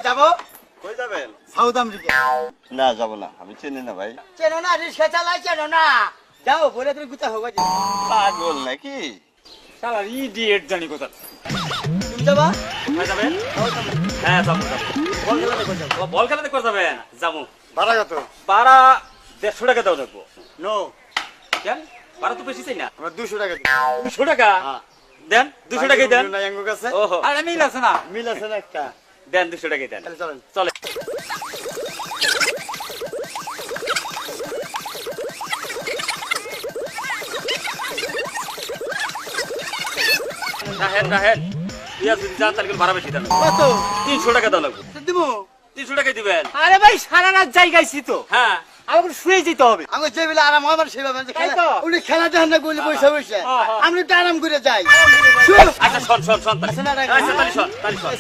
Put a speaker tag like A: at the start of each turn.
A: যাবো
B: কই যাবেন?
A: South America.
B: না যাব না, আমি চিনি না ভাই।
A: চেনো না, রিক্সা চালাই চেনো না? যাও বলে তুমি গুতা হোক।
B: পাগল নাকি?
C: শালা ইডিয়েট জানি কোথা।
A: তুমি যাবা?
C: কোথায় যাবেন? হ্যাঁ যাবো যাবো। বল খেলা দেখতে যাবেন? যাবো।
A: ভাড়া কত?
C: ভাড়া 150 টাকা দাও লাগবো।
A: নো,
C: কেন? ভাড়া তো বেশি চাই না।
A: আমরা 200 টাকা দিই।
C: 200 টাকা? দেন 200 টাকাই দেন।
A: না এঙ্গো কাছে
C: ওহো, আরে মিল আছে না?
A: মিল আছে না একটা?
C: দেন 200 টাকাই দেন।
A: তাহলে চলেন।
C: চলে। রাহেন রাহেন। ইয়া যদি যান তাহলে ভাড়া বেশি দেন।
A: কত?
C: 300 টাকা দাও লাগবো।
A: দিমু।
C: 300 টাকাই দিবেন।
A: আরে ভাই সারা রাত জায়গাইছি তো,
C: হ্যাঁ।
A: আমাকে শুয়ে যেতে হবে। আমি যে বেলা আরাম আমার সেভাবে
C: তাই তো।
A: উনি খেলা দেখেন না বলে বসে বসে
C: হ্যাঁ, হ্যাঁ।
A: আমি একটু আরাম করে যাই।
C: আচ্ছা শোন শোন শোন তাহলে।
A: আচ্ছা, না, না,
C: আচ্ছা তাহলে শোন তাহলে শোন।